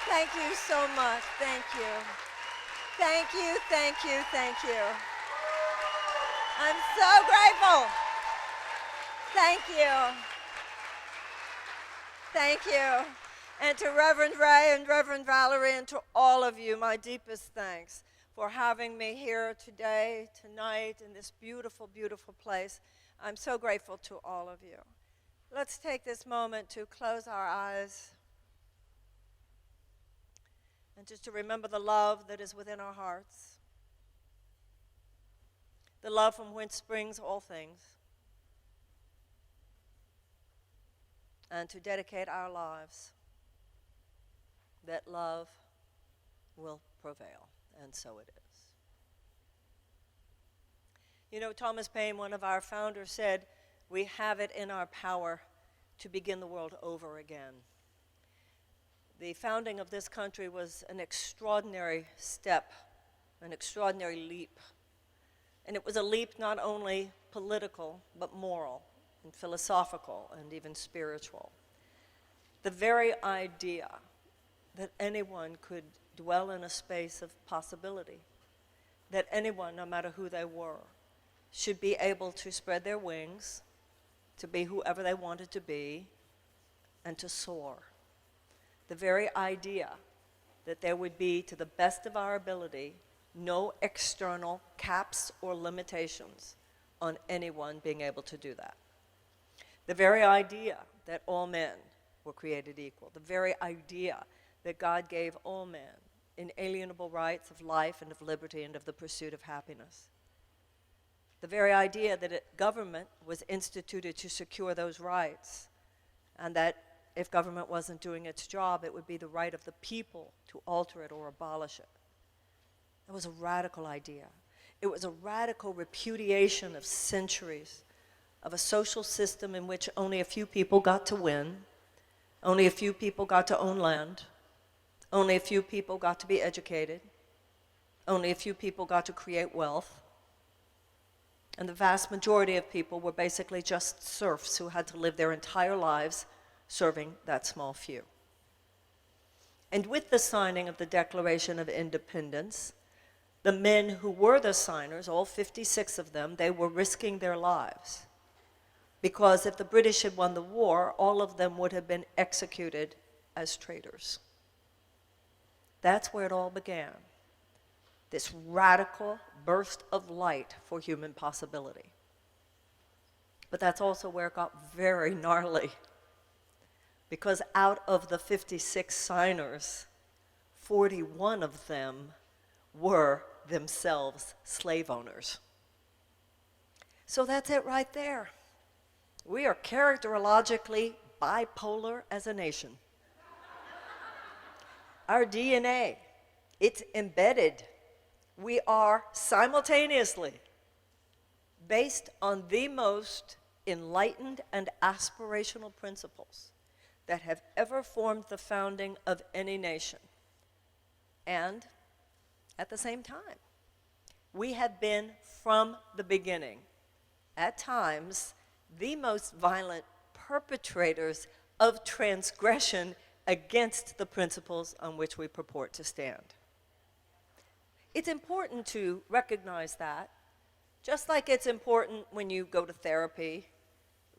Thank you so much. Thank you. Thank you, thank you, thank you. I'm so grateful. Thank you. Thank you. And to Reverend Ray and Reverend Valerie and to all of you, my deepest thanks for having me here today, tonight, in this beautiful, beautiful place. I'm so grateful to all of you. Let's take this moment to close our eyes and just to remember the love that is within our hearts, the love from whence springs all things, and to dedicate our lives that love will prevail, and so it is. You know, Thomas Paine, one of our founders, said, "We have it in our power to begin the world over again." The founding of this country was an extraordinary step, an extraordinary leap. And it was a leap not only political, but moral and philosophical and even spiritual. The very idea that anyone could dwell in a space of possibility, that anyone, no matter who they were, should be able to spread their wings, to be whoever they wanted to be, and to soar. The very idea that there would be, to the best of our ability, no external caps or limitations on anyone being able to do that. The very idea that all men were created equal. The very idea that God gave all men inalienable rights of life and of liberty and of the pursuit of happiness. The very idea that a government was instituted to secure those rights, and that if government wasn't doing its job, it would be the right of the people to alter it or abolish it. It was a radical idea. It was a radical repudiation of centuries of a social system in which only a few people got to win, only a few people got to own land, only a few people got to be educated, only a few people got to create wealth, and the vast majority of people were basically just serfs who had to live their entire lives serving that small few. And with the signing of the Declaration of Independence, the men who were the signers, all 56 of them, they were risking their lives. Because if the British had won the war, all of them would have been executed as traitors. That's where it all began. This radical burst of light for human possibility. But that's also where it got very gnarly. Because out of the 56 signers, 41 of them were themselves slave owners. So that's it right there. We are characterologically bipolar as a nation. Our DNA, it's embedded. We are simultaneously based on the most enlightened and aspirational principles that have ever formed the founding of any nation. And at the same time, we have been from the beginning, at times, the most violent perpetrators of transgression against the principles on which we purport to stand. It's important to recognize that, just like it's important when you go to therapy,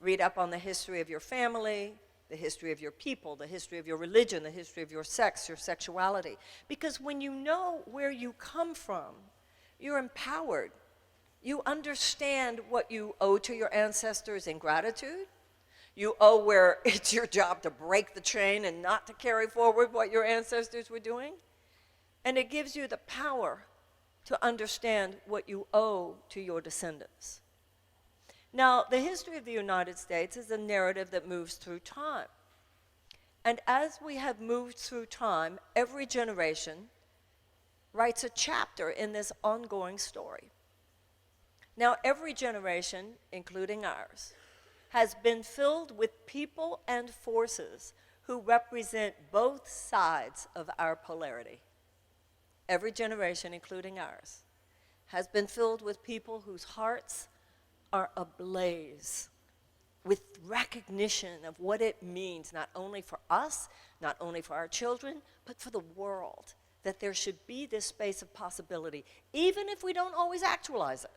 read up on the history of your family, the history of your people, the history of your religion, the history of your sex, your sexuality. Because when you know where you come from, you're empowered. You understand what you owe to your ancestors in gratitude. You owe where it's your job to break the chain and not to carry forward what your ancestors were doing. And it gives you the power to understand what you owe to your descendants. Now, the history of the United States is a narrative that moves through time. And as we have moved through time, every generation writes a chapter in this ongoing story. Now, every generation, including ours, has been filled with people and forces who represent both sides of our polarity. Every generation, including ours, has been filled with people whose hearts are ablaze with recognition of what it means, not only for us, not only for our children, but for the world, that there should be this space of possibility, even if we don't always actualize it,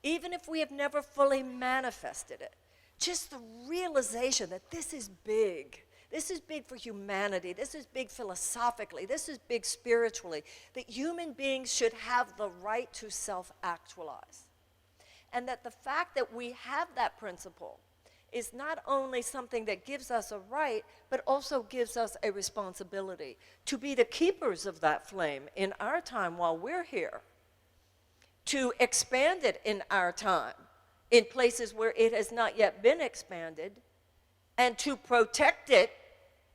even if we have never fully manifested it. Just the realization that this is big. This is big for humanity. This is big philosophically. This is big spiritually. That human beings should have the right to self-actualize. And that the fact that we have that principle is not only something that gives us a right, but also gives us a responsibility to be the keepers of that flame in our time while we're here, to expand it in our time, in places where it has not yet been expanded, and to protect it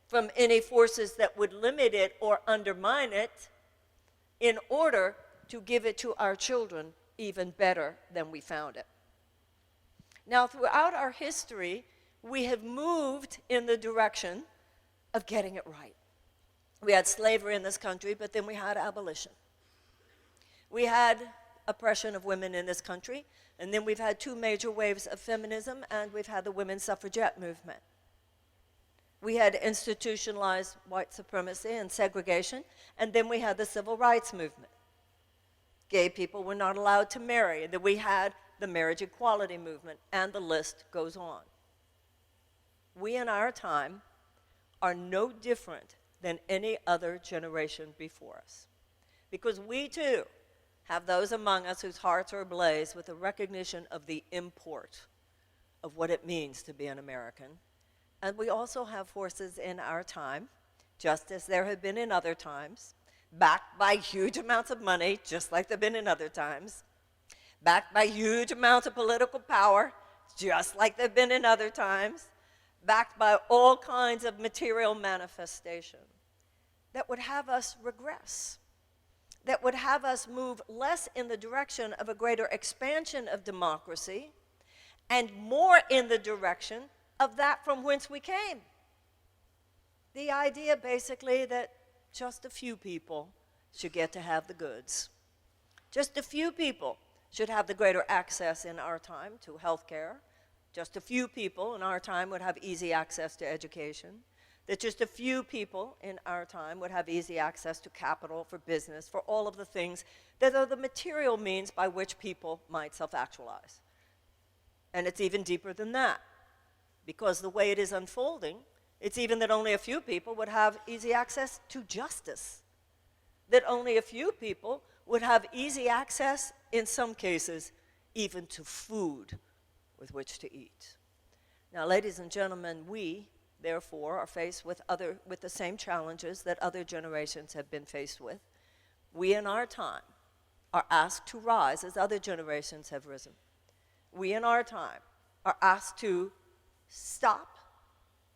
from any forces that would limit it or undermine it in order to give it to our children even better than we found it. Now, throughout our history, we have moved in the direction of getting it right. We had slavery in this country, but then we had abolition. We had oppression of women in this country, and then we've had two major waves of feminism, and we've had the women's suffragette movement. We had institutionalized white supremacy and segregation, and then we had the civil rights movement. Gay people were not allowed to marry, and then we had the marriage equality movement, and the list goes on. We in our time are no different than any other generation before us, because we too have those among us whose hearts are ablaze with the recognition of the import of what it means to be an American. And we also have forces in our time, just as there have been in other times, backed by huge amounts of money, just like there have been in other times, backed by huge amounts of political power, just like there have been in other times, backed by all kinds of material manifestation that would have us regress, that would have us move less in the direction of a greater expansion of democracy and more in the direction of that from whence we came. The idea basically that just a few people should get to have the goods. Just a few people should have the greater access in our time to health care. Just a few people in our time would have easy access to education. That just a few people in our time would have easy access to capital for business, for all of the things that are the material means by which people might self-actualize. And it's even deeper than that, because the way it is unfolding, it's even that only a few people would have easy access to justice, that only a few people would have easy access, in some cases, even to food with which to eat. Now, ladies and gentlemen, we, therefore, are faced with the same challenges that other generations have been faced with. We, in our time, are asked to rise as other generations have risen. We, in our time, are asked to stop,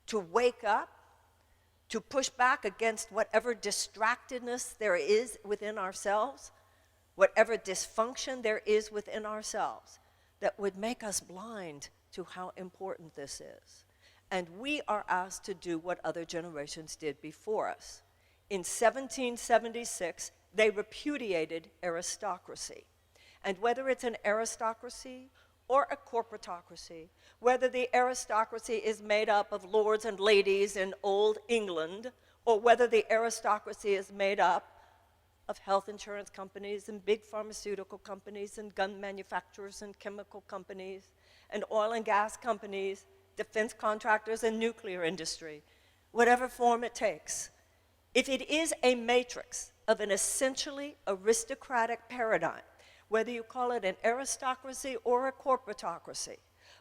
to wake up, to push back against whatever distractedness there is within ourselves, whatever dysfunction there is within ourselves that would make us blind to how important this is. And we are asked to do what other generations did before us. In 1776, they repudiated aristocracy. And whether it's an aristocracy or a corporatocracy, whether the aristocracy is made up of lords and ladies in old England, or whether the aristocracy is made up of health insurance companies and big pharmaceutical companies and gun manufacturers and chemical companies and oil and gas companies, defense contractors and nuclear industry, whatever form it takes, if it is a matrix of an essentially aristocratic paradigm, whether you call it an aristocracy or a corporatocracy,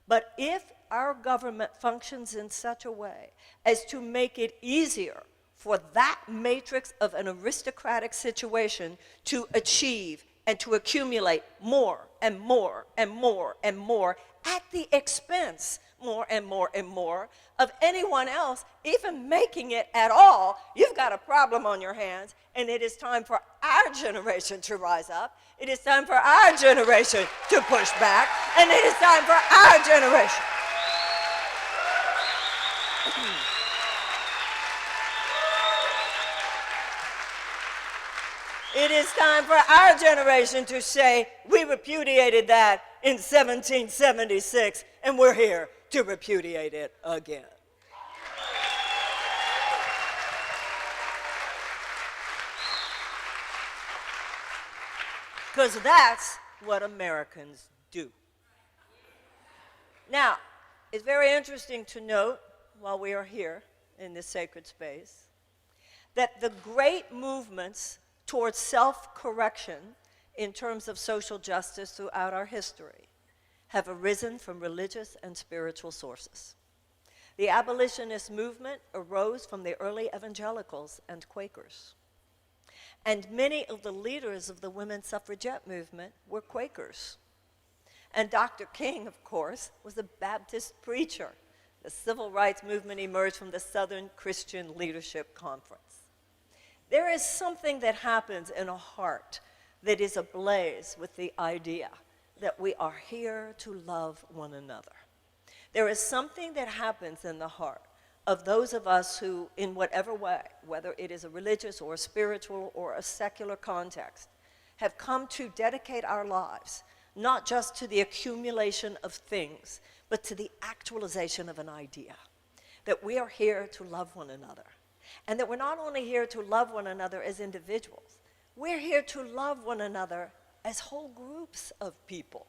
but if our government functions in such a way as to make it easier for that matrix of an aristocratic situation to achieve and to accumulate more and more and more and more at the expense more and more and more of anyone else even making it at all, you've got a problem on your hands, and it is time for our generation to rise up. It is time for our generation to push back, and it is time for our generation. It is time for our generation to say, we repudiated that in 1776, and we're here to repudiate it again. Because that's what Americans do. Now, it's very interesting to note, while we are here in this sacred space, that the great movements towards self-correction in terms of social justice throughout our history have arisen from religious and spiritual sources. The abolitionist movement arose from the early evangelicals and Quakers. And many of the leaders of the women's suffragette movement were Quakers. And Dr. King, of course, was a Baptist preacher. The civil rights movement emerged from the Southern Christian Leadership Conference. There is something that happens in a heart that is ablaze with the idea that we are here to love one another. There is something that happens in the heart of those of us who, in whatever way, whether it is a religious or a spiritual or a secular context, have come to dedicate our lives not just to the accumulation of things, but to the actualization of an idea, that we are here to love one another, and that we're not only here to love one another as individuals, we're here to love one another as whole groups of people.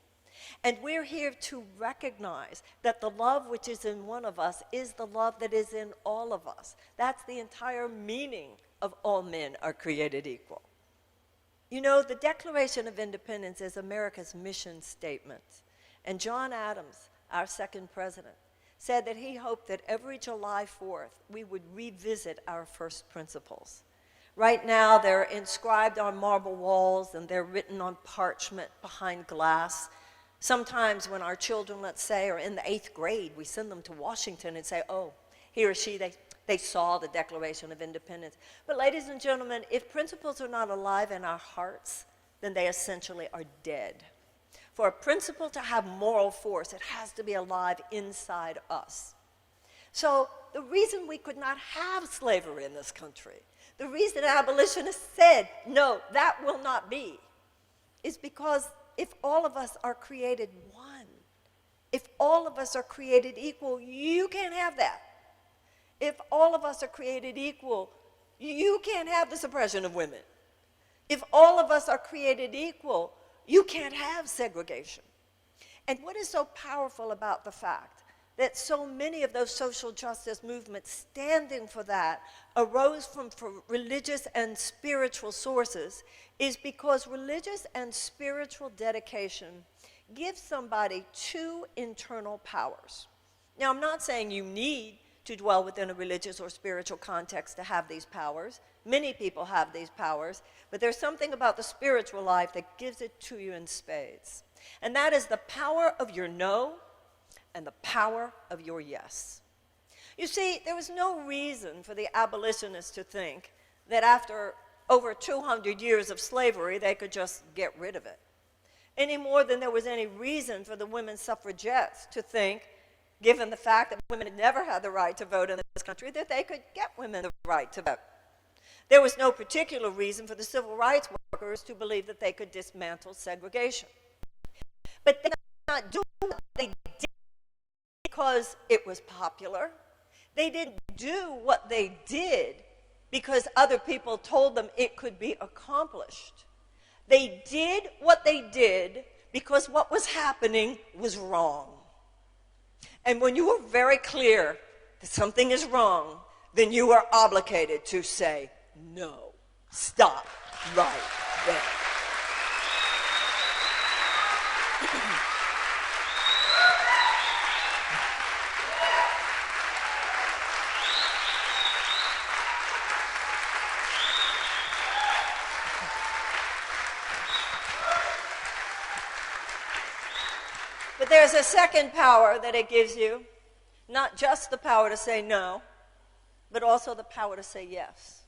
And we're here to recognize that the love which is in one of us is the love that is in all of us. That's the entire meaning of all men are created equal. You know, the Declaration of Independence is America's mission statement. And John Adams, our second president, said that he hoped that every July 4th we would revisit our first principles. Right now, they're inscribed on marble walls and they're written on parchment behind glass. Sometimes when our children, let's say, are in the 8th grade, we send them to Washington and say, oh, he or she, they saw the Declaration of Independence. But ladies and gentlemen, if principles are not alive in our hearts, then they essentially are dead. For a principle to have moral force, it has to be alive inside us. So the reason we could not have slavery in this country, the reason abolitionists said, no, that will not be, is because if all of us are created one, if all of us are created equal, you can't have that. If all of us are created equal, you can't have the suppression of women. If all of us are created equal, you can't have segregation. And what is so powerful about the fact that so many of those social justice movements standing for that arose from religious and spiritual sources is because religious and spiritual dedication gives somebody two internal powers. Now, I'm not saying you need to dwell within a religious or spiritual context to have these powers. Many people have these powers, but there's something about the spiritual life that gives it to you in spades. And that is the power of your no and the power of your yes. You see, there was no reason for the abolitionists to think that after over 200 years of slavery, they could just get rid of it. Any more than there was any reason for the women's suffragettes to think, given the fact that women had never had the right to vote in this country, that they could get women the right to vote. There was no particular reason for the civil rights workers to believe that they could dismantle segregation. But they did not do what they did because it was popular. They didn't do what they did because other people told them it could be accomplished. They did what they did because what was happening was wrong. And when you are very clear that something is wrong, then you are obligated to say, no, stop right there. But there's a second power that it gives you, not just the power to say no, but also the power to say yes.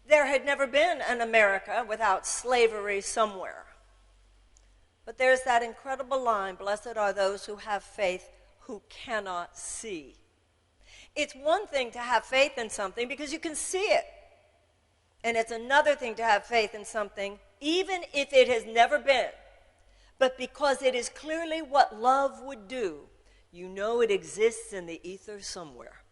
There had never been an America without slavery somewhere. But there's that incredible line, blessed are those who have faith who cannot see. It's one thing to have faith in something because you can see it. And it's another thing to have faith in something even if it has never been, but because it is clearly what love would do you know it exists in the ether somewhere.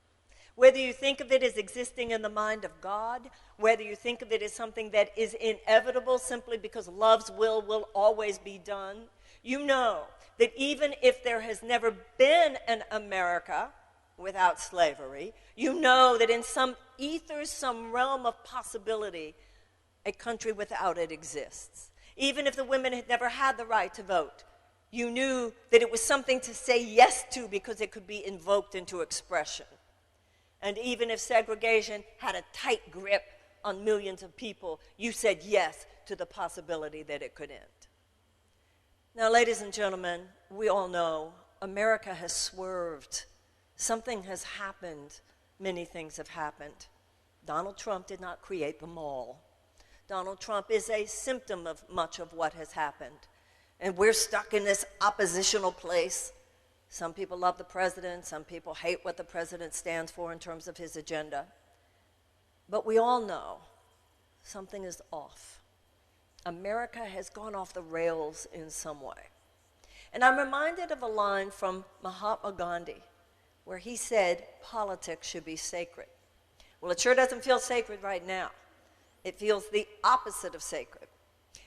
Whether you think of it as existing in the mind of God, whether you think of it as something that is inevitable simply because love's will always be done, you know that even if there has never been an America without slavery, you know that in some ether, some realm of possibility, a country without it exists. Even if the women had never had the right to vote, you knew that it was something to say yes to because it could be invoked into expression. And even if segregation had a tight grip on millions of people, you said yes to the possibility that it could end. Now, ladies and gentlemen, we all know America has swerved. Something has happened. Many things have happened. Donald Trump did not create them all. Donald Trump is a symptom of much of what has happened. And we're stuck in this oppositional place. Some people love the president. Some people hate what the president stands for in terms of his agenda. But we all know something is off. America has gone off the rails in some way. And I'm reminded of a line from Mahatma Gandhi where he said politics should be sacred. Well, it sure doesn't feel sacred right now. It feels the opposite of sacred.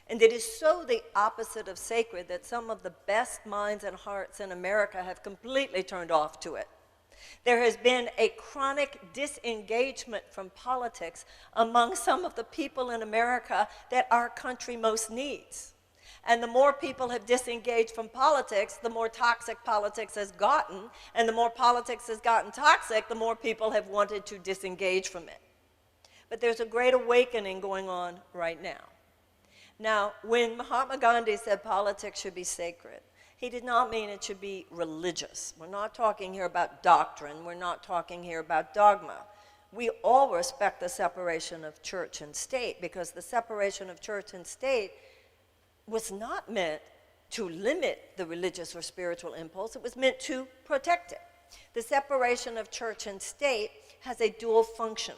And it is so the opposite of sacred that some of the best minds and hearts in America have completely turned off to it. There has been a chronic disengagement from politics among some of the people in America that our country most needs. And the more people have disengaged from politics, the more toxic politics has gotten. And the more politics has gotten toxic, the more people have wanted to disengage from it. But there's a great awakening going on right now. Now, when Mahatma Gandhi said politics should be sacred, he did not mean it should be religious. We're not talking here about doctrine. We're not talking here about dogma. We all respect the separation of church and state because the separation of church and state was not meant to limit the religious or spiritual impulse. It was meant to protect it. The separation of church and state has a dual function.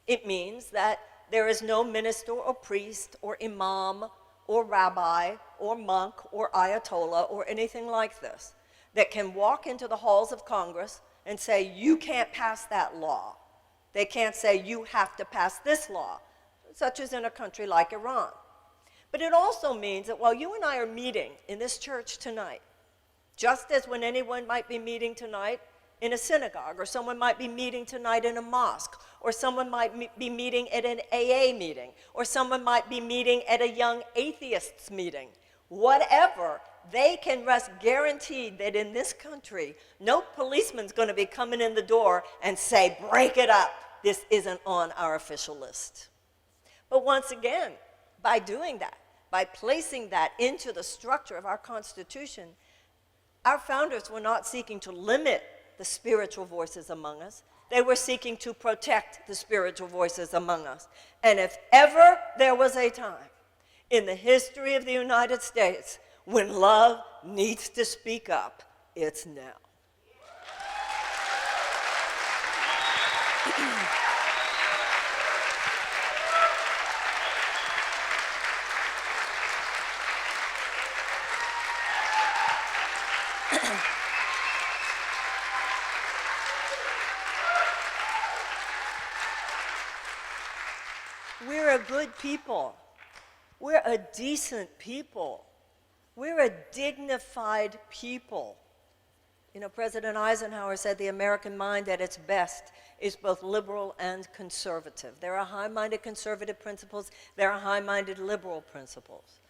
It means that there is no minister or priest or imam or rabbi or monk or ayatollah or anything like this that can walk into the halls of Congress and say, you can't pass that law. They can't say, you have to pass this law, such as in a country like Iran. But it also means that while you and I are meeting in this church tonight, just as when anyone might be meeting tonight in a synagogue, or someone might be meeting tonight in a mosque, or someone might be meeting at an AA meeting, or someone might be meeting at a young atheists meeting. Whatever, they can rest guaranteed that in this country, no policeman's going to be coming in the door and say, break it up. This isn't on our official list. But once again, by doing that, by placing that into the structure of our Constitution, our founders were not seeking to limit the spiritual voices among us. They were seeking to protect the spiritual voices among us. And if ever there was a time in the history of the United States when love needs to speak up, it's now. We're a good people. We're a decent people. We're a dignified people. You know, President Eisenhower said the American mind at its best is both liberal and conservative. There are high-minded conservative principles. There are high-minded liberal principles.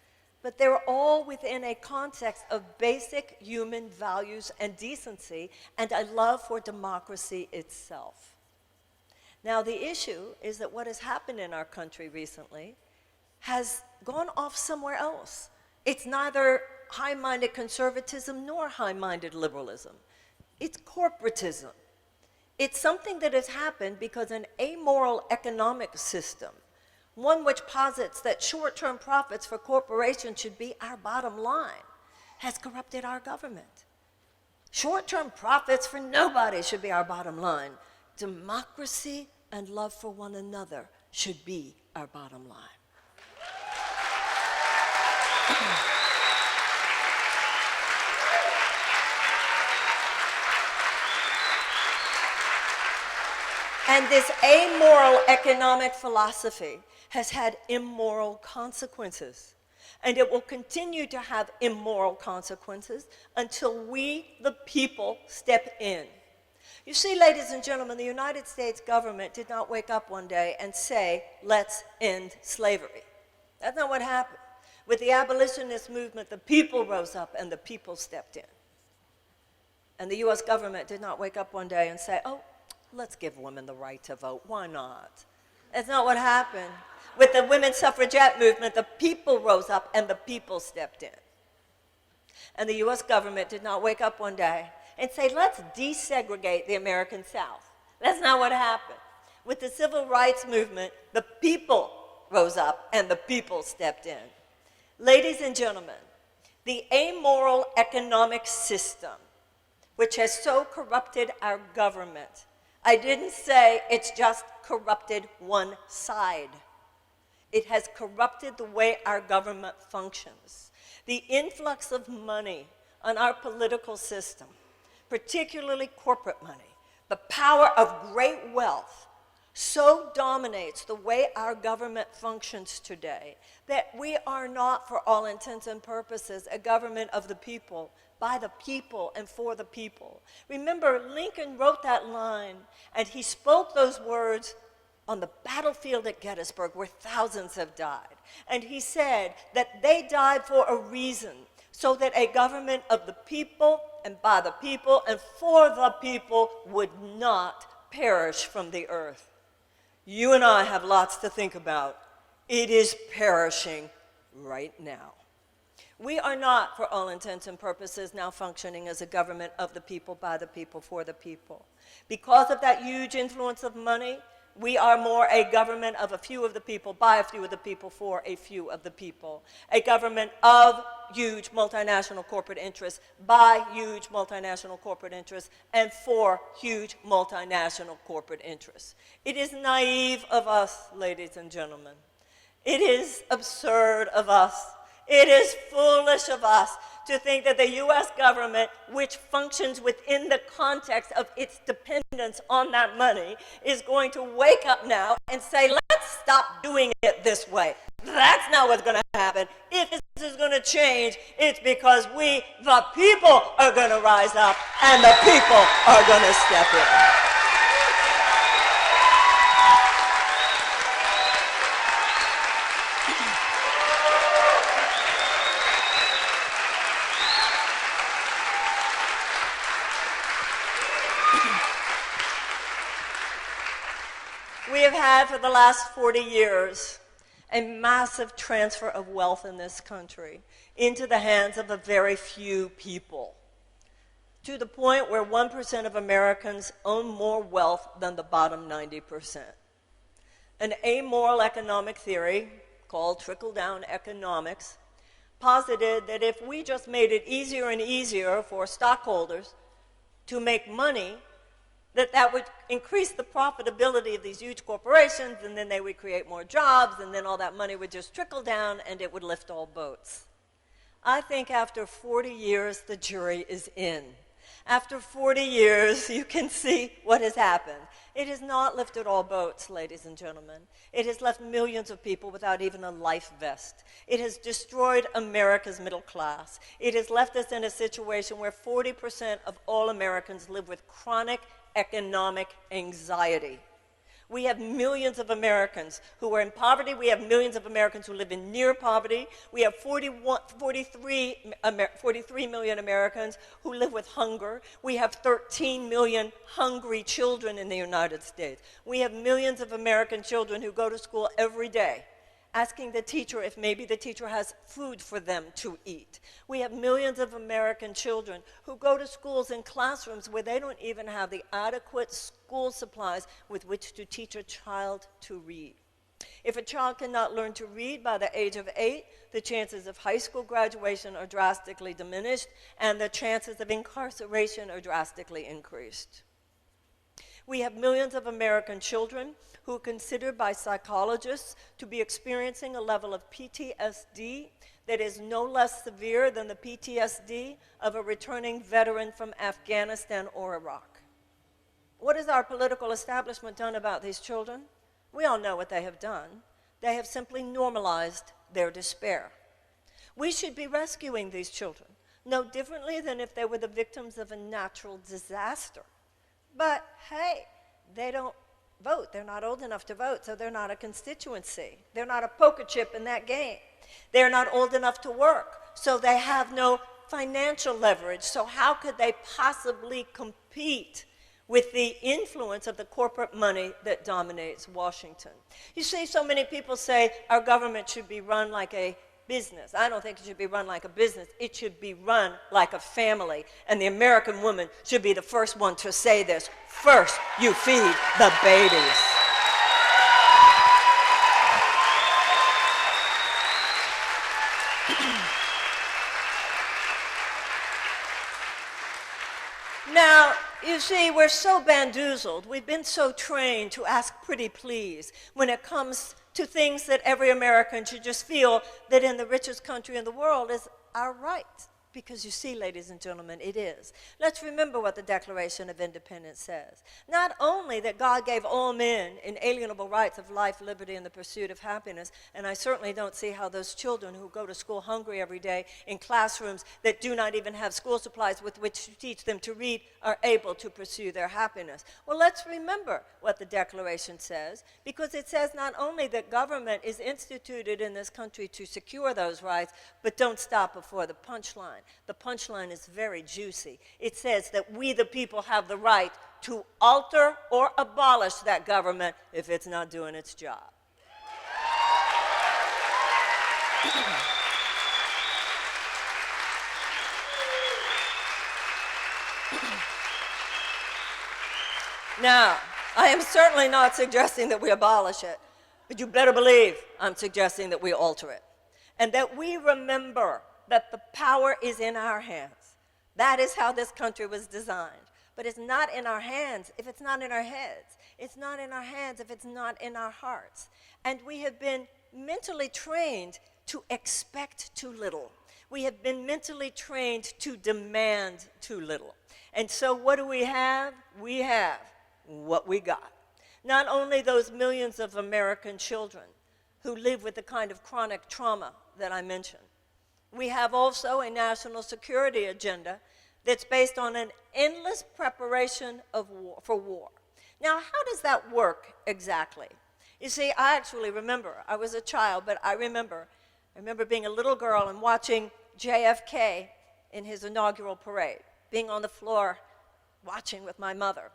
But they're all within a context of basic human values and decency and a love for democracy itself. Now, the issue is that what has happened in our country recently has gone off somewhere else. It's neither high-minded conservatism nor high-minded liberalism. It's corporatism. It's something that has happened because an amoral economic system, one which posits that short-term profits for corporations should be our bottom line, has corrupted our government. Short-term profits for nobody should be our bottom line. Democracy and love for one another should be our bottom line. And this amoral economic philosophy has had immoral consequences. And it will continue to have immoral consequences until we, the people, step in. You see, ladies and gentlemen, the United States government did not wake up one day and say, let's end slavery. That's not what happened. With the abolitionist movement, the people rose up and the people stepped in. And the US government did not wake up one day and say, oh, let's give women the right to vote. Why not? That's not what happened. With the women's suffragette movement, the people rose up and the people stepped in. And the US government did not wake up one day and say, let's desegregate the American South. That's not what happened. With the civil rights movement, the people rose up and the people stepped in. Ladies and gentlemen, the amoral economic system, which has so corrupted our government, I didn't say it's just corrupted one side. It has corrupted the way our government functions. The influx of money on our political system, particularly corporate money, the power of great wealth, so dominates the way our government functions today that we are not, for all intents and purposes, a government of the people, by the people, and for the people. Remember, Lincoln wrote that line, and he spoke those words on the battlefield at Gettysburg, where thousands have died. And he said that they died for a reason, so that a government of the people, and by the people, and for the people would not perish from the earth. You and I have lots to think about. It is perishing right now. We are not, for all intents and purposes, now functioning as a government of the people, by the people, for the people. Because of that huge influence of money, we are more a government of a few of the people, by a few of the people, for a few of the people. A government of huge multinational corporate interests, by huge multinational corporate interests, and for huge multinational corporate interests. It is naive of us, ladies and gentlemen. It is absurd of us. It is foolish of us to think that the US government, which functions within the context of its dependence on that money, is going to wake up now and say, let's stop doing it this way. That's not what's going to happen. If this is going to change, it's because we, the people, are going to rise up and the people are going to step in. We have had for the last 40 years a massive transfer of wealth in this country into the hands of a very few people, to the point where 1% of Americans own more wealth than the bottom 90%. An amoral economic theory called trickle-down economics posited that if we just made it easier and easier for stockholders to make money, that would increase the profitability of these huge corporations, and then they would create more jobs, and then all that money would just trickle down, and it would lift all boats. I think after 40 years, the jury is in. After 40 years, you can see what has happened. It has not lifted all boats, ladies and gentlemen. It has left millions of people without even a life vest. It has destroyed America's middle class. It has left us in a situation where 40% of all Americans live with chronic economic anxiety. We have millions of Americans who are in poverty. We have millions of Americans who live in near poverty. We have 43 million Americans who live with hunger. We have 13 million hungry children in the United States. We have millions of American children who go to school every day asking the teacher if maybe the teacher has food for them to eat. We have millions of American children who go to schools and classrooms where they don't even have the adequate school supplies with which to teach a child to read. If a child cannot learn to read by the age of 8, the chances of high school graduation are drastically diminished, and the chances of incarceration are drastically increased. We have millions of American children who are considered by psychologists to be experiencing a level of PTSD that is no less severe than the PTSD of a returning veteran from Afghanistan or Iraq. What has our political establishment done about these children? We all know what they have done. They have simply normalized their despair. We should be rescuing these children, no differently than if they were the victims of a natural disaster. But hey, they don't vote. They're not old enough to vote, so they're not a constituency. They're not a poker chip in that game. They're not old enough to work, so they have no financial leverage. So how could they possibly compete with the influence of the corporate money that dominates Washington? You see, so many people say our government should be run like a business. I don't think it should be run like a business. It should be run like a family. And the American woman should be the first one to say this. First, you feed the babies. Now, you see, we're so bamboozled. We've been so trained to ask pretty please when it comes to things that every American should just feel that in the richest country in the world is our right. Because you see, ladies and gentlemen, it is. Let's remember what the Declaration of Independence says. Not only that God gave all men inalienable rights of life, liberty, and the pursuit of happiness, and I certainly don't see how those children who go to school hungry every day in classrooms that do not even have school supplies with which to teach them to read are able to pursue their happiness. Well, let's remember what the Declaration says, because it says not only that government is instituted in this country to secure those rights, but don't stop before the punchline. The punchline is very juicy. It says that we, the people, have the right to alter or abolish that government if it's not doing its job. Now, I am certainly not suggesting that we abolish it, but you better believe I'm suggesting that we alter it, and that we remember that the power is in our hands. That is how this country was designed. But it's not in our hands if it's not in our heads. It's not in our hands if it's not in our hearts. And we have been mentally trained to expect too little. We have been mentally trained to demand too little. And so what do we have? We have what we got. Not only those millions of American children who live with the kind of chronic trauma that I mentioned. We have also a national security agenda that's based on an endless preparation of for war. Now, how does that work exactly? You see, I actually remember, I was a child, but I remember being a little girl and watching JFK in his inaugural parade, being on the floor watching with my mother.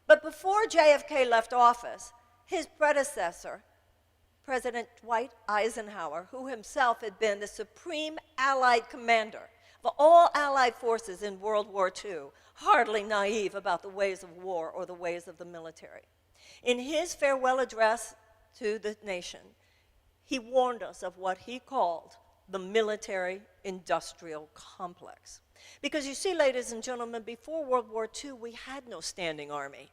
But before JFK left office, his predecessor, President Dwight Eisenhower, who himself had been the supreme Allied commander of all Allied forces in World War II, hardly naive about the ways of war or the ways of the military. In his farewell address to the nation, he warned us of what he called the military-industrial complex. Because you see, ladies and gentlemen, before World War II, we had no standing army.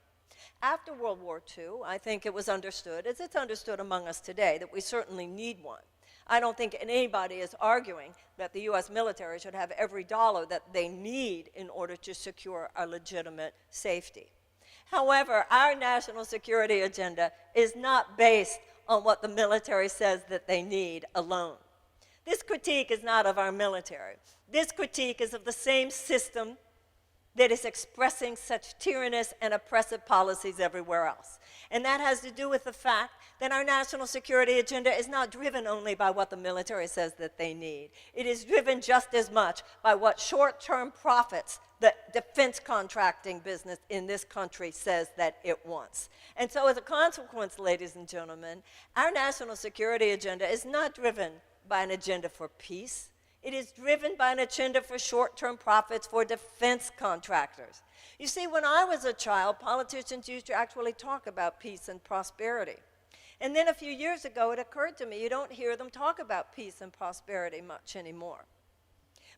After World War II, I think it was understood, as it's understood among us today, that we certainly need one. I don't think anybody is arguing that the U.S. military should have every dollar that they need in order to secure our legitimate safety. However, our national security agenda is not based on what the military says that they need alone. This critique is not of our military. This critique is of the same system that is expressing such tyrannous and oppressive policies everywhere else. And that has to do with the fact that our national security agenda is not driven only by what the military says that they need. It is driven just as much by what short-term profits the defense contracting business in this country says that it wants. And so as a consequence, ladies and gentlemen, our national security agenda is not driven by an agenda for peace. It is driven by an agenda for short-term profits for defense contractors. You see, when I was a child, politicians used to actually talk about peace and prosperity. And then a few years ago, it occurred to me, you don't hear them talk about peace and prosperity much anymore.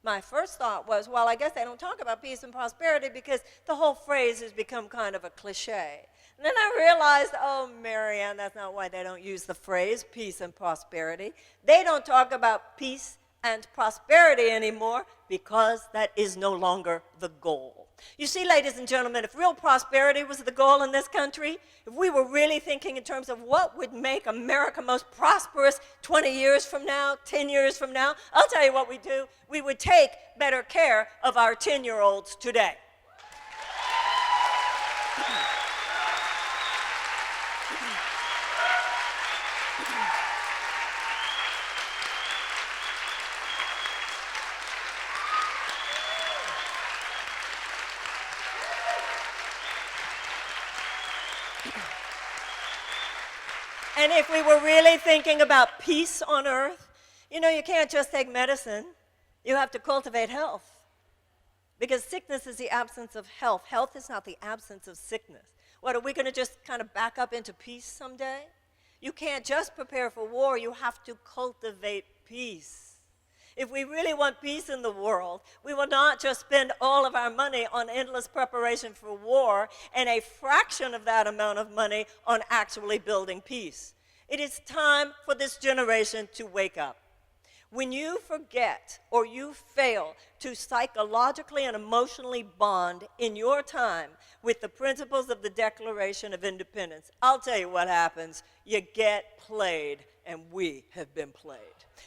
My first thought was, well, I guess they don't talk about peace and prosperity because the whole phrase has become kind of a cliche. And then I realized, oh, Marianne, that's not why they don't use the phrase peace and prosperity. They don't talk about peace and prosperity anymore because that is no longer the goal. You see, ladies and gentlemen, if real prosperity was the goal in this country, if we were really thinking in terms of what would make America most prosperous 20 years from now, 10 years from now, I'll tell you what we do. We would take better care of our 10-year-olds today. And if we were really thinking about peace on earth, you know, you can't just take medicine. You have to cultivate health. Because sickness is the absence of health. Health is not the absence of sickness. What, are we going to just kind of back up into peace someday? You can't just prepare for war. You have to cultivate peace. If we really want peace in the world, we will not just spend all of our money on endless preparation for war and a fraction of that amount of money on actually building peace. It is time for this generation to wake up. When you forget or you fail to psychologically and emotionally bond in your time with the principles of the Declaration of Independence, I'll tell you what happens. You get played, and we have been played.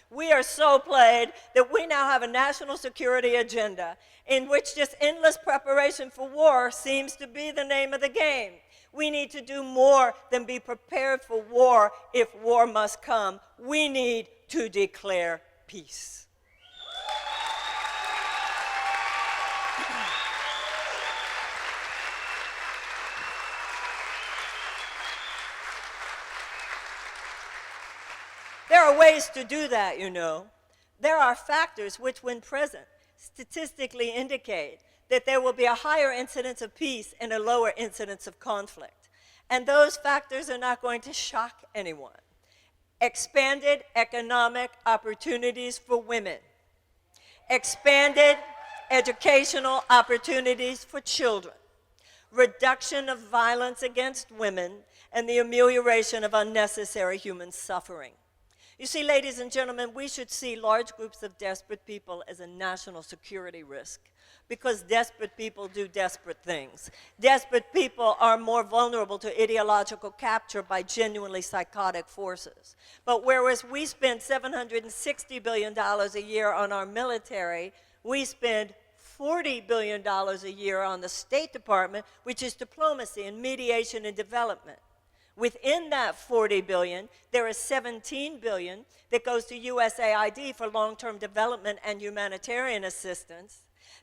We are so played that we now have a national security agenda in which just endless preparation for war seems to be the name of the game. We need to do more than be prepared for war if war must come. We need to declare peace. There are ways to do that, you know. There are factors which, when present, statistically indicate that there will be a higher incidence of peace and a lower incidence of conflict. And those factors are not going to shock anyone. Expanded economic opportunities for women. Expanded educational opportunities for children. Reduction of violence against women and the amelioration of unnecessary human suffering. You see, ladies and gentlemen, we should see large groups of desperate people as a national security risk because desperate people do desperate things. Desperate people are more vulnerable to ideological capture by genuinely psychotic forces. But whereas we spend $760 billion a year on our military, we spend $40 billion a year on the State Department, which is diplomacy and mediation and development. Within that $40 billion, there is $17 billion that goes to USAID for long-term development and humanitarian assistance.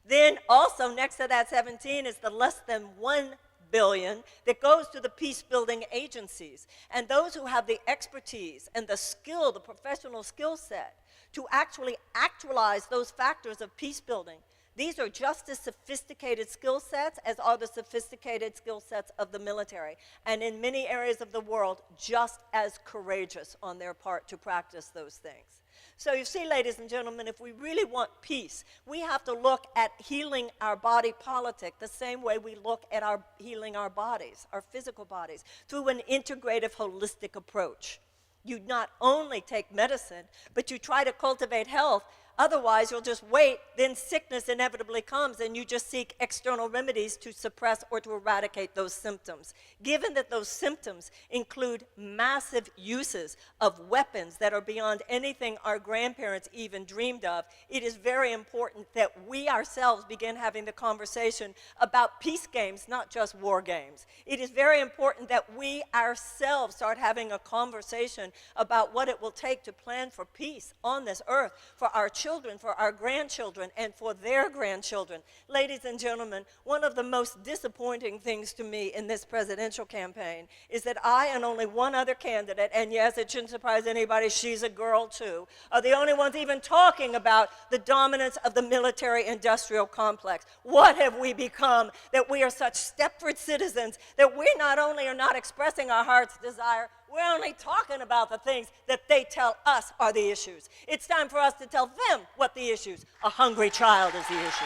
Then also next to that 17 is the less than $1 billion that goes to the peace-building agencies and those who have the expertise and the skill, the professional skill set to actually actualize those factors of peace building. These are just as sophisticated skill sets as are the sophisticated skill sets of the military, and in many areas of the world, just as courageous on their part to practice those things. So you see, ladies and gentlemen, if we really want peace, we have to look at healing our body politic the same way we look at healing our bodies, our physical bodies, through an integrative, holistic approach. You not only take medicine, but you try to cultivate health. Otherwise, you'll just wait, then sickness inevitably comes, and you just seek external remedies to suppress or to eradicate those symptoms. Given that those symptoms include massive uses of weapons that are beyond anything our grandparents even dreamed of, it is very important that we ourselves begin having the conversation about peace games, not just war games. It is very important that we ourselves start having a conversation about what it will take to plan for peace on this earth for our children, for our grandchildren, and for their grandchildren. Ladies and gentlemen, one of the most disappointing things to me in this presidential campaign is that I and only one other candidate, and yes, it shouldn't surprise anybody, she's a girl too, are the only ones even talking about the dominance of the military-industrial complex. What have we become that we are such Stepford citizens that we not only are not expressing our heart's desire, we're only talking about the things that they tell us are the issues. It's time for us to tell them what the issues. A hungry child is the issue.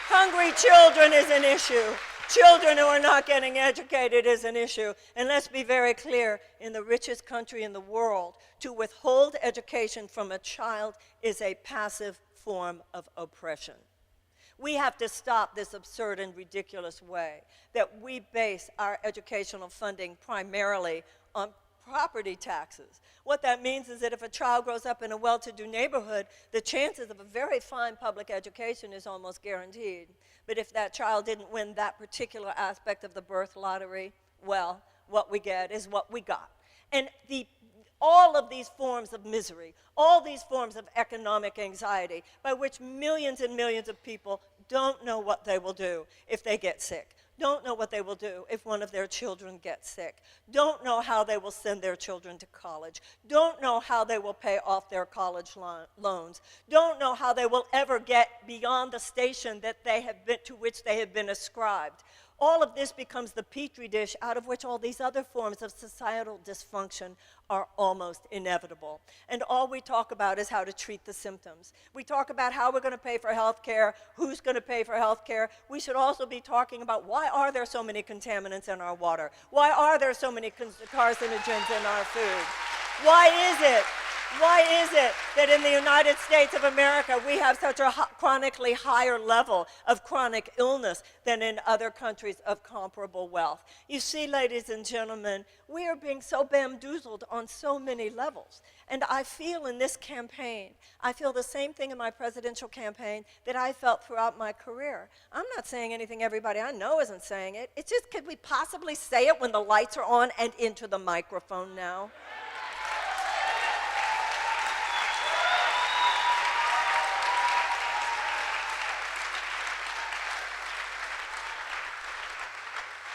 Hungry children is an issue. Children who are not getting educated is an issue. And let's be very clear, in the richest country in the world, to withhold education from a child is a passive form of oppression. We have to stop this absurd and ridiculous way that we base our educational funding primarily on property taxes. What that means is that if a child grows up in a well-to-do neighborhood, the chances of a very fine public education is almost guaranteed. But if that child didn't win that particular aspect of the birth lottery, well, what we get is what we got. And all of these forms of misery, all these forms of economic anxiety, by which millions and millions of people don't know what they will do if they get sick, don't know what they will do if one of their children gets sick, don't know how they will send their children to college, don't know how they will pay off their college loans, don't know how they will ever get beyond the station that to which they have been ascribed. All of this becomes the petri dish out of which all these other forms of societal dysfunction are almost inevitable. And all we talk about is how to treat the symptoms. We talk about how we're going to pay for health care, who's going to pay for health care. We should also be talking about why are there so many contaminants in our water? Why are there so many carcinogens in our food? Why is it that in the United States of America we have such a chronically higher level of chronic illness than in other countries of comparable wealth? You see, ladies and gentlemen, we are being so bamboozled on so many levels. And I feel in this campaign, I feel the same thing in my presidential campaign that I felt throughout my career. I'm not saying anything everybody I know isn't saying it. It's just, could we possibly say it when the lights are on and into the microphone now?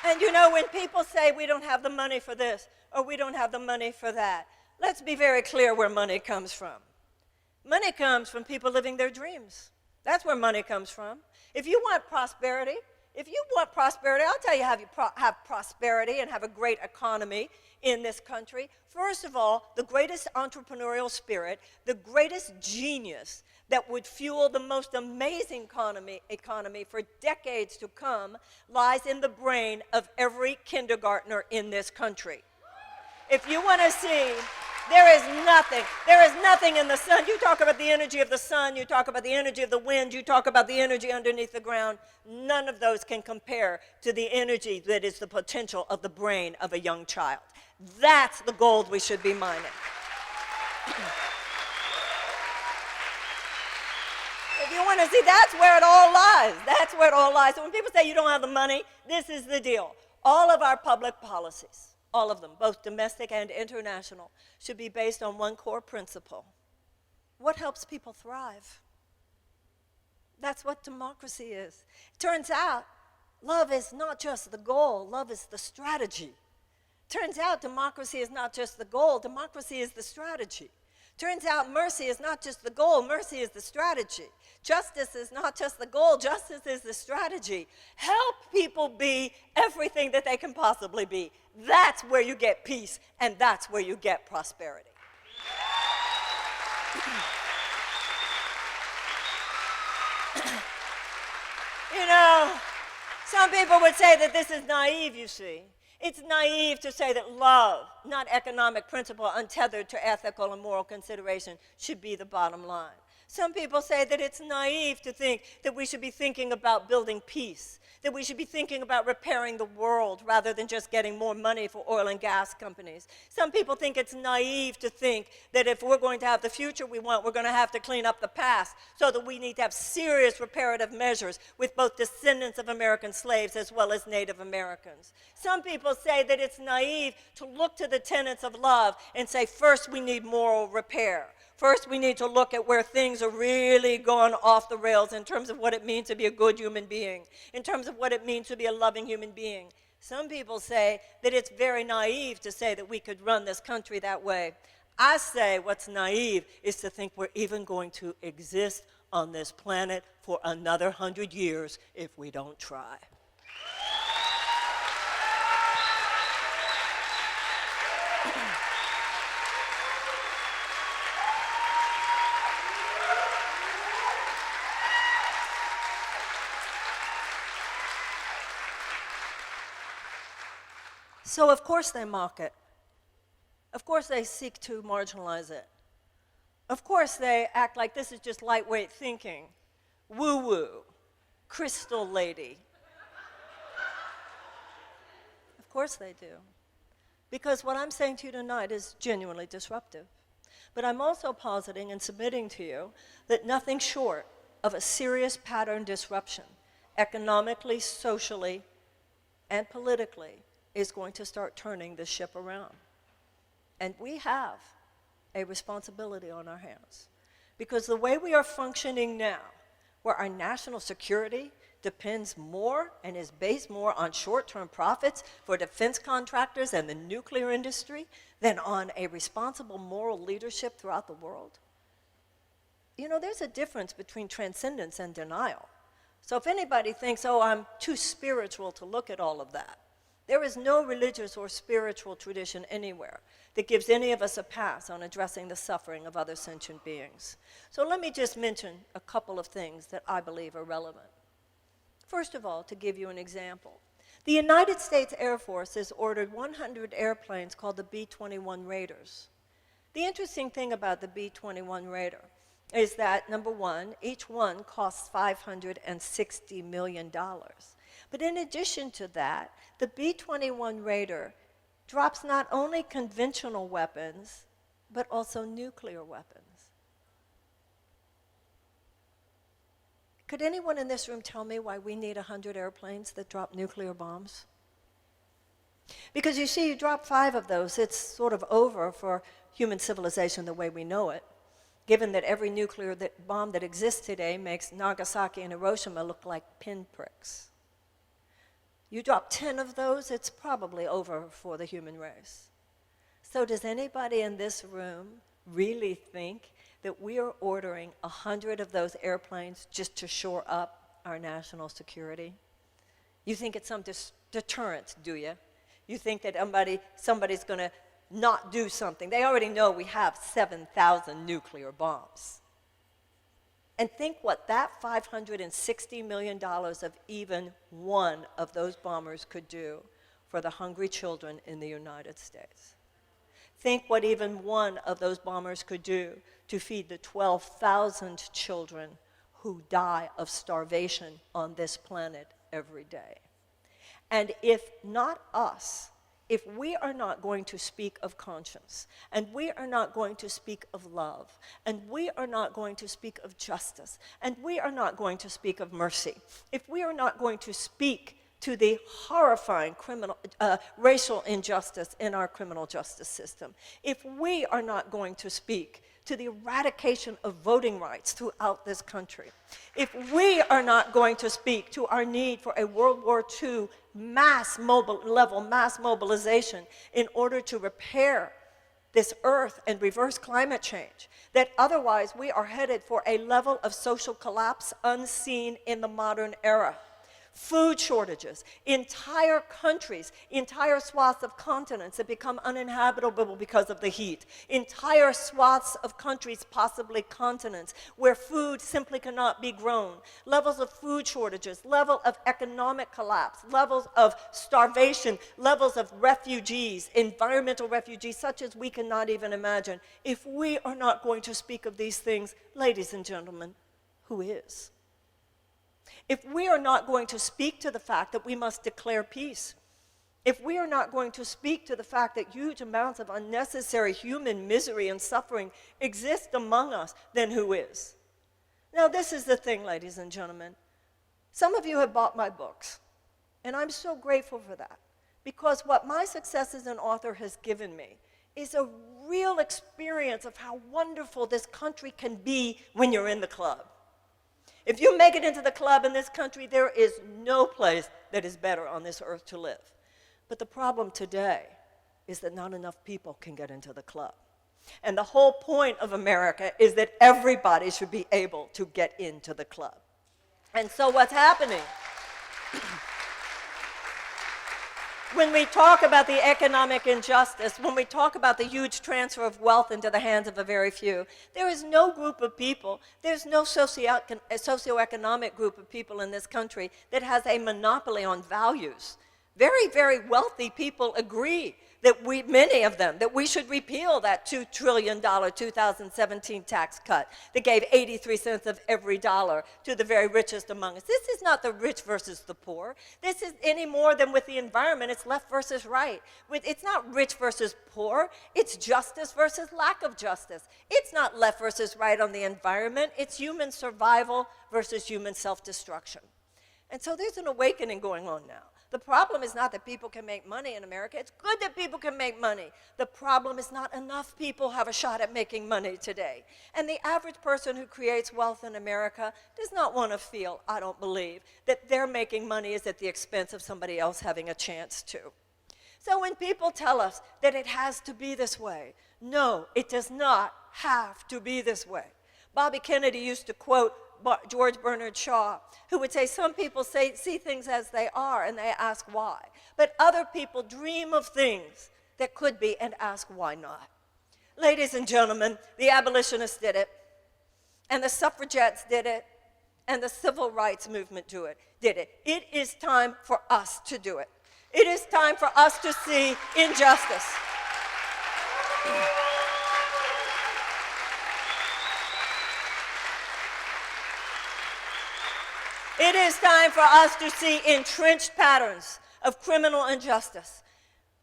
And you know, when people say we don't have the money for this or we don't have the money for that, let's be very clear where money comes from. Money comes from people living their dreams. That's where money comes from. If you want prosperity, I'll tell you how you have prosperity and have a great economy in this country. First of all, the greatest entrepreneurial spirit, the greatest genius that would fuel the most amazing economy for decades to come lies in the brain of every kindergartner in this country. If you want to see, there is nothing in the sun. You talk about the energy of the sun, you talk about the energy of the wind, you talk about the energy underneath the ground. None of those can compare to the energy that is the potential of the brain of a young child. That's the gold we should be mining. If you want to see, that's where it all lies. That's where it all lies. So when people say you don't have the money, this is the deal. All of our public policies, all of them, both domestic and international, should be based on one core principle. What helps people thrive? That's what democracy is. It turns out love is not just the goal, love is the strategy. Turns out democracy is not just the goal, democracy is the strategy. Turns out mercy is not just the goal, mercy is the strategy. Justice is not just the goal, justice is the strategy. Help people be everything that they can possibly be. That's where you get peace, and that's where you get prosperity. You know, some people would say that this is naive, you see. It's naive to say that love, not economic principle untethered to ethical and moral consideration, should be the bottom line. Some people say that it's naive to think that we should be thinking about building peace, that we should be thinking about repairing the world rather than just getting more money for oil and gas companies. Some people think it's naive to think that if we're going to have the future we want, we're going to have to clean up the past, so that we need to have serious reparative measures with both descendants of American slaves as well as Native Americans. Some people say that it's naive to look to the tenets of love and say, first we need moral repair. First, we need to look at where things are really going off the rails in terms of what it means to be a good human being, in terms of what it means to be a loving human being. Some people say that it's very naive to say that we could run this country that way. I say what's naive is to think we're even going to exist on this planet for another 100 years if we don't try. So of course they mock it. Of course they seek to marginalize it. Of course they act like this is just lightweight thinking, woo-woo, crystal lady. Of course they do. Because what I'm saying to you tonight is genuinely disruptive. But I'm also positing and submitting to you that nothing short of a serious pattern disruption, economically, socially, and politically, is going to start turning this ship around. And we have a responsibility on our hands. Because the way we are functioning now, where our national security depends more and is based more on short-term profits for defense contractors and the nuclear industry than on a responsible moral leadership throughout the world. You know, there's a difference between transcendence and denial. So if anybody thinks, oh, I'm too spiritual to look at all of that, there is no religious or spiritual tradition anywhere that gives any of us a pass on addressing the suffering of other sentient beings. So let me just mention a couple of things that I believe are relevant. First of all, to give you an example, the United States Air Force has ordered 100 airplanes called the B-21 Raiders. The interesting thing about the B-21 Raider is that, number one, each one costs $560 million. But in addition to that, the B-21 Raider drops not only conventional weapons, but also nuclear weapons. Could anyone in this room tell me why we need 100 airplanes that drop nuclear bombs? Because you see, you drop 5 of those, it's sort of over for human civilization the way we know it, given that every nuclear bomb that exists today makes Nagasaki and Hiroshima look like pinpricks. You drop 10 of those, it's probably over for the human race. So does anybody in this room really think that we are ordering 100 of those airplanes just to shore up our national security? You think it's some deterrent, do you? You think that somebody's going to not do something. They already know we have 7,000 nuclear bombs. And think what that $560 million of even one of those bombers could do for the hungry children in the United States. Think what even one of those bombers could do to feed the 12,000 children who die of starvation on this planet every day. And if not us, if we are not going to speak of conscience, and we are not going to speak of love, and we are not going to speak of justice, and we are not going to speak of mercy, if we are not going to speak to the horrifying racial injustice in our criminal justice system, if we are not going to speak to the eradication of voting rights throughout this country, if we are not going to speak to our need for a World War II mass mobilization in order to repair this earth and reverse climate change, that otherwise we are headed for a level of social collapse unseen in the modern era. Food shortages, entire countries, entire swaths of continents that become uninhabitable because of the heat, entire swaths of countries, possibly continents, where food simply cannot be grown, levels of food shortages, level of economic collapse, levels of starvation, levels of refugees, environmental refugees, such as we cannot even imagine. If we are not going to speak of these things, ladies and gentlemen, who is? If we are not going to speak to the fact that we must declare peace, if we are not going to speak to the fact that huge amounts of unnecessary human misery and suffering exist among us, then who is? Now, this is the thing, ladies and gentlemen. Some of you have bought my books, and I'm so grateful for that, because what my success as an author has given me is a real experience of how wonderful this country can be when you're in the club. If you make it into the club in this country, there is no place that is better on this earth to live. But the problem today is that not enough people can get into the club. And the whole point of America is that everybody should be able to get into the club. And so what's happening? When we talk about the economic injustice, when we talk about the huge transfer of wealth into the hands of a very few, there is no group of people, there's no socioeconomic group of people in this country that has a monopoly on values Very, very wealthy people agree that many of them, that we should repeal that $2 trillion 2017 tax cut that gave 83 cents of every dollar to the very richest among us. This is not the rich versus the poor. This is any more than with the environment. It's left versus right. It's not rich versus poor. It's justice versus lack of justice. It's not left versus right on the environment. It's human survival versus human self-destruction. And so there's an awakening going on now. The problem is not that people can make money in America. It's good that people can make money. The problem is not enough people have a shot at making money today. And the average person who creates wealth in America does not want to feel, I don't believe, that their making money is at the expense of somebody else having a chance to. So when people tell us that it has to be this way, no, it does not have to be this way. Bobby Kennedy used to quote George Bernard Shaw, who would say, some people see things as they are and they ask why. But other people dream of things that could be and ask why not. Ladies and gentlemen, the abolitionists did it, and the suffragettes did it, and the civil rights movement did it. It is time for us to do it. It is time for us to see injustice. It is time for us to see entrenched patterns of criminal injustice,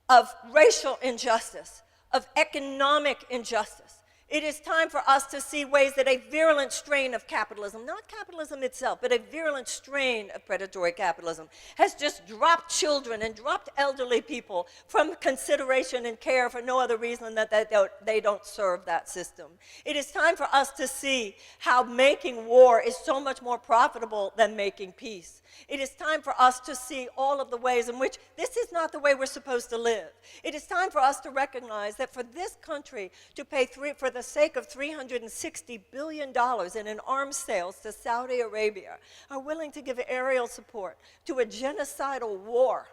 of racial injustice, of economic injustice. It is time for us to see ways that a virulent strain of capitalism, not capitalism itself, but a virulent strain of predatory capitalism, has just dropped children and dropped elderly people from consideration and care for no other reason than that they don't serve that system. It is time for us to see how making war is so much more profitable than making peace. It is time for us to see all of the ways in which this is not the way we're supposed to live. It is time for us to recognize that for this country to pay for the sake of $360 billion in an arms sales to Saudi Arabia, are willing to give aerial support to a genocidal war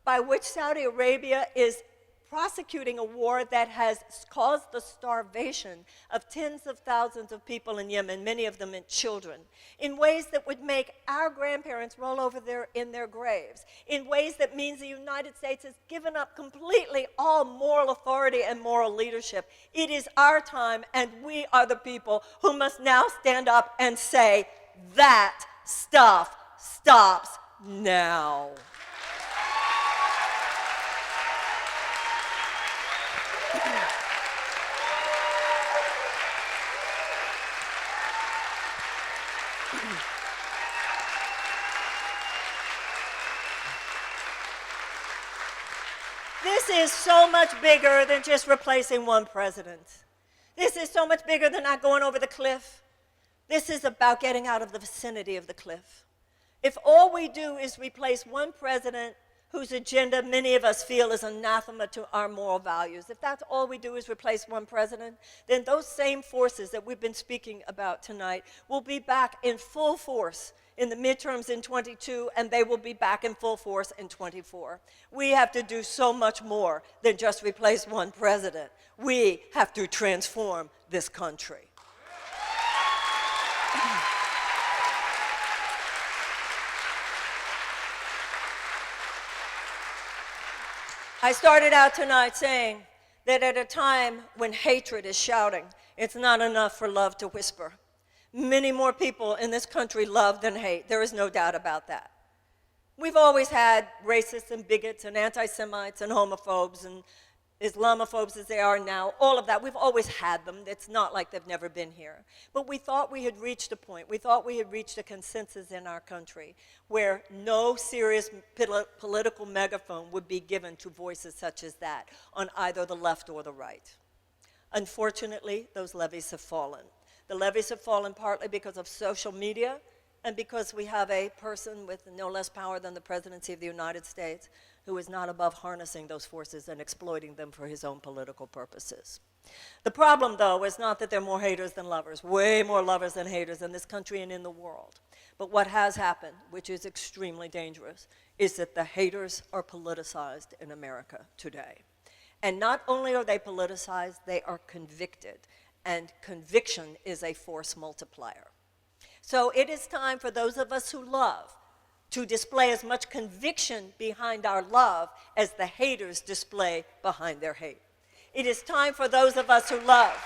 by which Saudi Arabia is prosecuting a war that has caused the starvation of tens of thousands of people in Yemen, many of them children, in ways that would make our grandparents roll over in their graves, in ways that means the United States has given up completely all moral authority and moral leadership. It is our time, and we are the people who must now stand up and say, that stuff stops now. This is so much bigger than just replacing one president. This is so much bigger than not going over the cliff. This is about getting out of the vicinity of the cliff. If all we do is replace one president whose agenda many of us feel is anathema to our moral values, if that's all we do is replace one president, then those same forces that we've been speaking about tonight will be back in full force in the midterms in 22, and they will be back in full force in 24. We have to do so much more than just replace one president. We have to transform this country. I started out tonight saying that at a time when hatred is shouting, it's not enough for love to whisper. Many more people in this country love than hate. There is no doubt about that. We've always had racists and bigots and anti-Semites and homophobes and Islamophobes as they are now, all of that. We've always had them. It's not like they've never been here. But we thought we had reached a point. We thought we had reached a consensus in our country where no serious political megaphone would be given to voices such as that on either the left or the right. Unfortunately, those levees have fallen. The levees have fallen partly because of social media and because we have a person with no less power than the presidency of the United States who is not above harnessing those forces and exploiting them for his own political purposes. The problem, though, is not that there are more haters than lovers, way more lovers than haters in this country and in the world. But what has happened, which is extremely dangerous, is that the haters are politicized in America today. And not only are they politicized, they are convicted. And conviction is a force multiplier. So it is time for those of us who love to display as much conviction behind our love as the haters display behind their hate. It is time for those of us who love.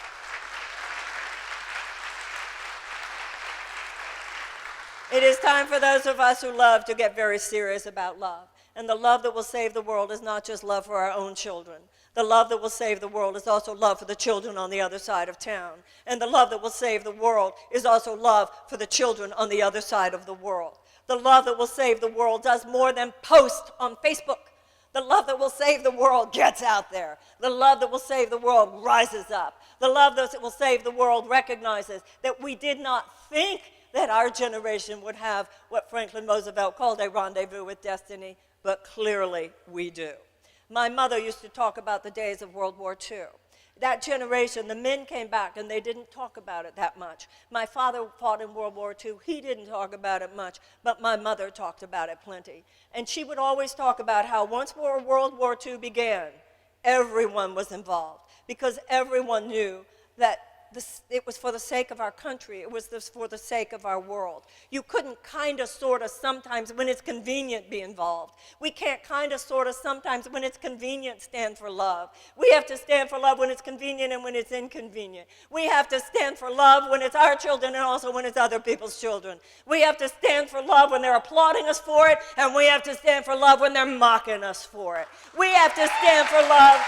It is time for those of us who love to get very serious about love. And the love that will save the world is not just love for our own children. The love that will save the world is also love for the children on the other side of town. And the love that will save the world is also love for the children on the other side of the world. The love that will save the world does more than post on Facebook. The love that will save the world gets out there. The love that will save the world rises up. The love that will save the world recognizes that we did not think that our generation would have what Franklin Roosevelt called a rendezvous with destiny, but clearly we do. My mother used to talk about the days of World War II. That generation, the men came back and they didn't talk about it that much. My father fought in World War II. He didn't talk about it much, but my mother talked about it plenty. And she would always talk about how once World War II began, everyone was involved because everyone knew that it was for the sake of our country. It was for the sake of our world. You couldn't kind of, sort of, sometimes when it's convenient be involved. We can't kind of, sort of, sometimes when it's convenient stand for love. We have to stand for love when it's convenient and when it's inconvenient. We have to stand for love when it's our children and also when it's other people's children. We have to stand for love when they're applauding us for it, and we have to stand for love when they're mocking us for it. We have to stand for love.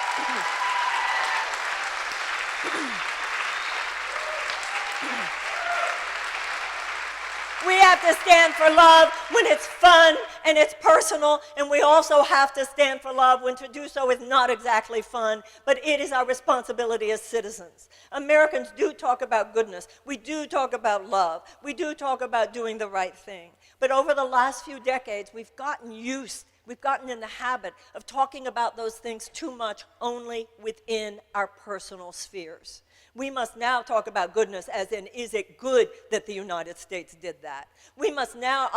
We have to stand for love when it's fun and it's personal, and we also have to stand for love when to do so is not exactly fun, but it is our responsibility as citizens. Americans do talk about goodness. We do talk about love. We do talk about doing the right thing. But over the last few decades, we've gotten in the habit of talking about those things too much only within our personal spheres. We must now talk about goodness as in, is it good that the United States did that? We must now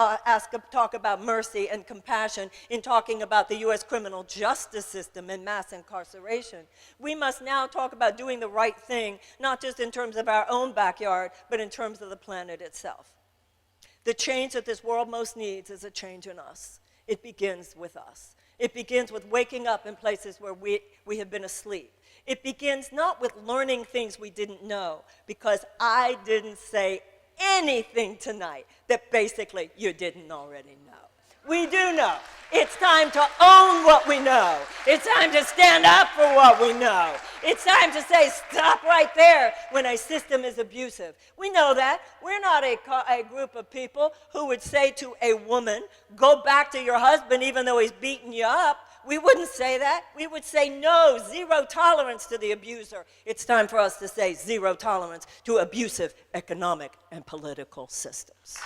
talk about mercy and compassion in talking about the U.S. criminal justice system and mass incarceration. We must now talk about doing the right thing, not just in terms of our own backyard, but in terms of the planet itself. The change that this world most needs is a change in us. It begins with us. It begins with waking up in places where we have been asleep. It begins not with learning things we didn't know, because I didn't say anything tonight that basically you didn't already know. We do know. It's time to own what we know. It's time to stand up for what we know. It's time to say, stop right there when a system is abusive. We know that. We're not a group of people who would say to a woman, go back to your husband even though he's beating you up. We wouldn't say that. We would say no, zero tolerance to the abuser. It's time for us to say zero tolerance to abusive economic and political systems.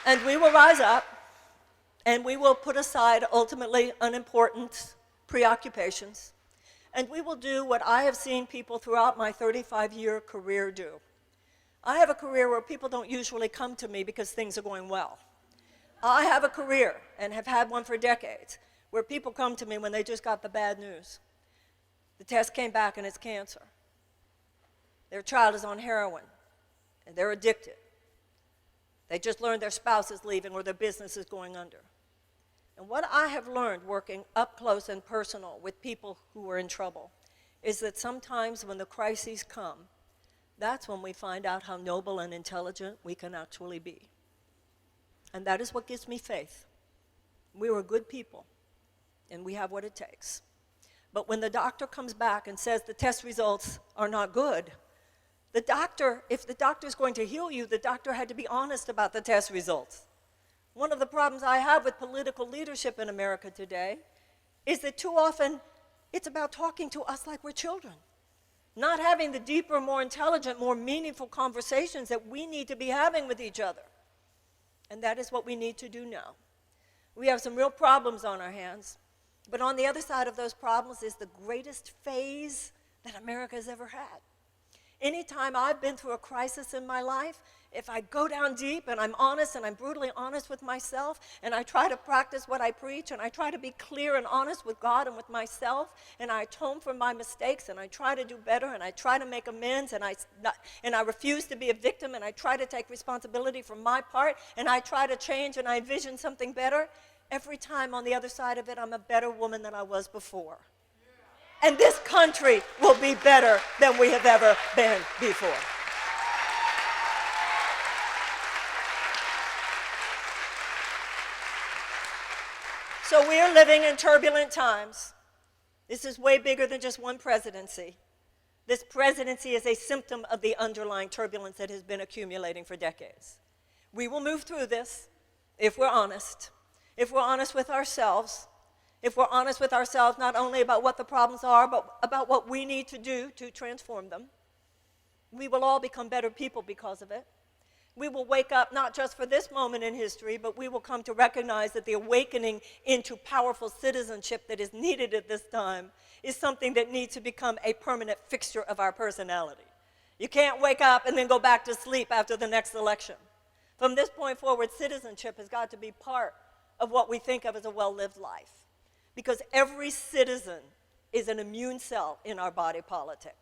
And we will rise up, and we will put aside ultimately unimportant preoccupations, and we will do what I have seen people throughout my 35-year career do. I have a career where people don't usually come to me because things are going well. I have a career, and have had one for decades, where people come to me when they just got the bad news. The test came back and it's cancer. Their child is on heroin, and they're addicted. They just learned their spouse is leaving or their business is going under. And what I have learned working up close and personal with people who are in trouble is that sometimes when the crises come, that's when we find out how noble and intelligent we can actually be. And that is what gives me faith. We were good people, and we have what it takes. But when the doctor comes back and says the test results are not good, the doctor, if the doctor is going to heal you, the doctor had to be honest about the test results. One of the problems I have with political leadership in America today is that too often it's about talking to us like we're children, not having the deeper, more intelligent, more meaningful conversations that we need to be having with each other. And that is what we need to do now. We have some real problems on our hands, but on the other side of those problems is the greatest phase that America has ever had. Anytime I've been through a crisis in my life, if I go down deep and I'm honest and I'm brutally honest with myself and I try to practice what I preach and I try to be clear and honest with God and with myself and I atone for my mistakes and I try to do better and I try to make amends and I refuse to be a victim and I try to take responsibility for my part and I try to change and I envision something better, every time on the other side of it, I'm a better woman than I was before. And this country will be better than we have ever been before. So we are living in turbulent times. This is way bigger than just one presidency. This presidency is a symptom of the underlying turbulence that has been accumulating for decades. We will move through this if we're honest. If we're honest with ourselves. If we're honest with ourselves not only about what the problems are, but about what we need to do to transform them. We will all become better people because of it. We will wake up not just for this moment in history, but we will come to recognize that the awakening into powerful citizenship that is needed at this time is something that needs to become a permanent fixture of our personality. You can't wake up and then go back to sleep after the next election. From this point forward, citizenship has got to be part of what we think of as a well-lived life. Because every citizen is an immune cell in our body politic.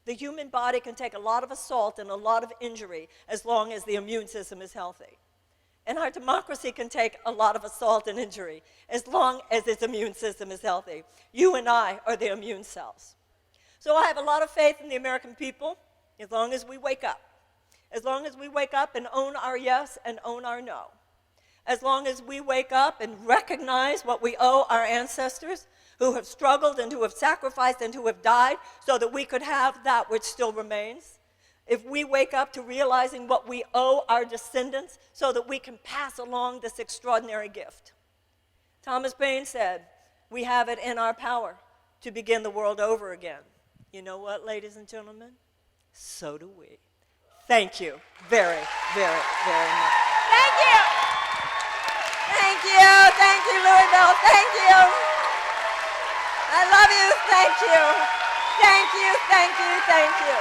The human body can take a lot of assault and a lot of injury as long as the immune system is healthy. And our democracy can take a lot of assault and injury as long as its immune system is healthy. You and I are the immune cells. So I have a lot of faith in the American people as long as we wake up. As long as we wake up and own our yes and own our no. As long as we wake up and recognize what we owe our ancestors who have struggled and who have sacrificed and who have died so that we could have that which still remains. If we wake up to realizing what we owe our descendants so that we can pass along this extraordinary gift. Thomas Paine said, we have it in our power to begin the world over again. You know what, ladies and gentlemen? So do we. Thank you very, very, very much. Thank you. Thank you. Thank you, Louisville. Thank you. I love you. Thank you. Thank you. Thank you. Thank you.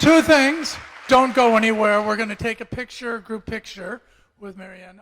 Two things. Don't go anywhere. We're going to take a picture, group picture with Marianne.